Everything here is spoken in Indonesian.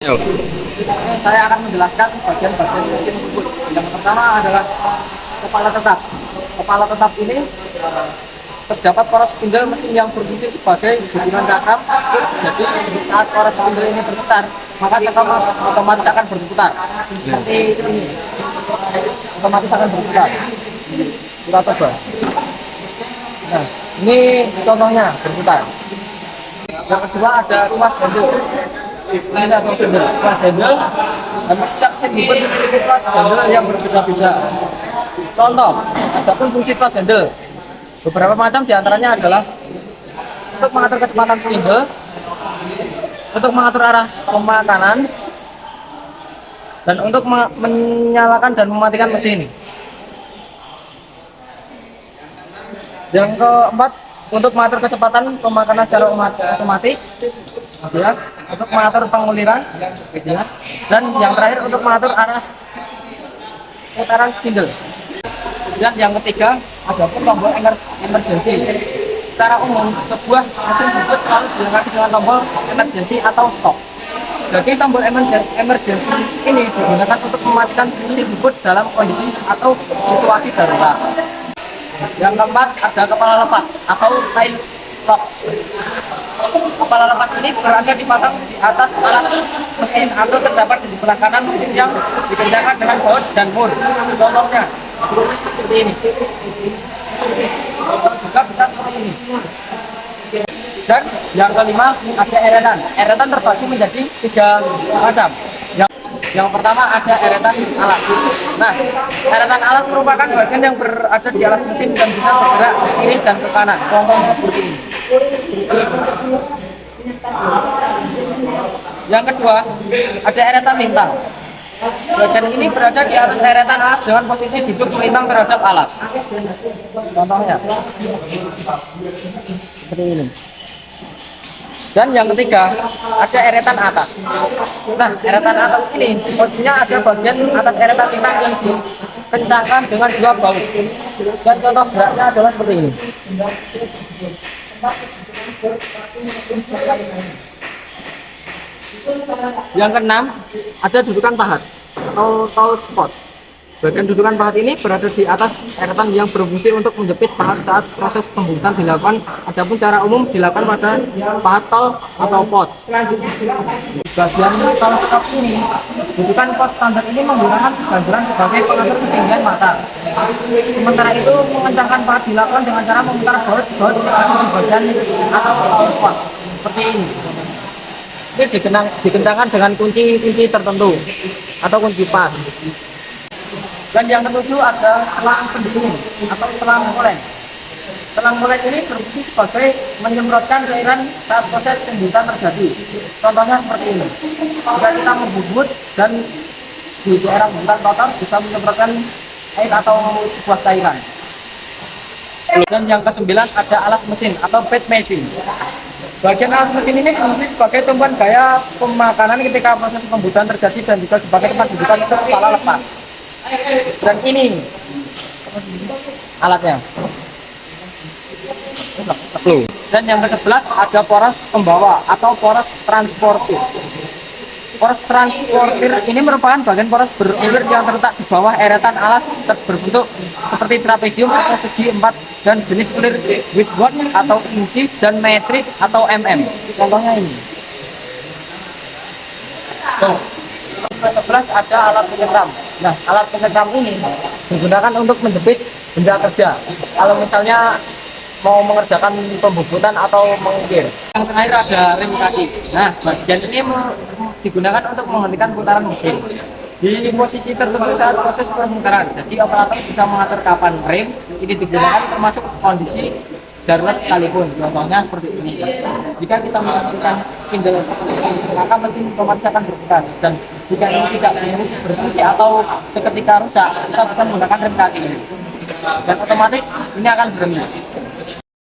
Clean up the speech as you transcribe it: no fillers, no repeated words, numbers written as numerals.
Yo. Saya akan menjelaskan bagian-bagian mesin tersebut. Yang pertama adalah kepala tetap. Kepala tetap ini terdapat poros spindle mesin yang berfungsi sebagai hubungan cakram. Jadi saat poros spindle ini berputar, maka cakram otomatis akan berputar. Seperti ini, otomatis akan berputar. Kita coba. Nah, ini contohnya berputar. Yang kedua ada tuas handle. Ini satu handle, tuas handle, dan setiap mesin bubut memiliki tuas handle yang berbeda-beda. Contoh, adapun fungsi tuas handle beberapa macam diantaranya adalah untuk mengatur kecepatan spindle, untuk mengatur arah pemakanan, dan untuk menyalakan dan mematikan mesin. Yang keempat, untuk mengatur kecepatan pemakanan secara otomatis, ya, untuk mengatur penguliran, ya, dan yang terakhir untuk mengatur arah putaran spindle. Dan yang ketiga, ada pun tombol emergency. Secara umum, sebuah mesin bubut selalu dilengkapi dengan tombol emergency atau stop. Jadi tombol emergency ini digunakan untuk mematikan mesin bubut dalam kondisi atau situasi darurat. Yang keempat ada kepala lepas atau tail lock. Kepala lepas ini berada dipasang di atas alat mesin atau terdapat di sebelah kanan mesin yang dikencangkan dengan baut dan mur. Contohnya seperti ini. Juga bisa seperti ini. Dan yang kelima ada eretan. Eretan terbagi menjadi 3 macam. Yang pertama ada eretan alas. Nah, eretan alas merupakan bagian yang berada di alas mesin dan bisa bergerak ke kiri dan ke kanan. Contohnya seperti ini. Yang kedua ada eretan lintang. Bagian ini berada di atas eretan alas dengan posisi duduk melintang terhadap alas. Contohnya seperti ini. Dan yang ketiga ada eretan atas. Nah, eretan atas ini posisinya ada bagian atas eretan lintang yang dikencangkan dengan 2 baut. Dan contoh geraknya adalah seperti ini. Yang keenam ada dudukan pahat atau tall spot. Bagian dudukan pahat ini berada di atas eretan yang berfungsi untuk menjepit pahat saat proses pembuatan dilakukan. Adapun cara umum dilakukan pada pahat tol atau pots. Bagian tall spot ini, dudukan pos standar ini menggunakan ganjaran sebagai pengatur ketinggian mata. Sementara itu mengencangkan pahat dilakukan dengan cara memutar baut yang ada di bagian atas tall pot seperti ini. Ini dikencangkan dengan kunci tertentu atau kunci pas. Dan yang ketujuh ada selang pendingin atau selang molen. Selang molen ini berfungsi sebagai menyemprotkan cairan saat proses pembuatan terjadi. Contohnya seperti ini. Jika kita membubut dan di daerah bubutan kotor bisa menyemprotkan air atau sebuah cairan. Dan yang kesembilan ada alas mesin atau bed machine. Bagian alas mesin ini berfungsi sebagai tumpuan gaya pemakanan ketika proses pembuatan terjadi dan juga sebagai tempat dudukan untuk kepala lepas. Dan ini alatnya. Dan yang ke-11 ada poros pembawa atau poros transportir. Poros transportir ini merupakan bagian poros berulir yang terletak di bawah eretan alas berbentuk seperti trapesium atau segi 4 dan jenis ulir Whitworth atau inci dan metrik atau mm. Contohnya ini. Ke-11 ada alat penyekram. Nah, alat penyekram ini digunakan untuk menjepit benda kerja. Kalau misalnya mau mengerjakan pembubutan atau mengukir. Yang terakhir ada rem kaki. Nah, bagian ini digunakan untuk menghentikan putaran mesin di posisi tertentu saat proses pemutaran. Jadi operator bisa mengatur kapan rem ini digunakan termasuk kondisi darurat sekalipun. Contohnya seperti ini. Jika kita melakukan spindle, maka mesin otomatis akan berputar. Dan jika ini tidak berfungsi atau seketika rusak, kita bisa menggunakan rem kaki ini. Dan otomatis ini akan berhenti.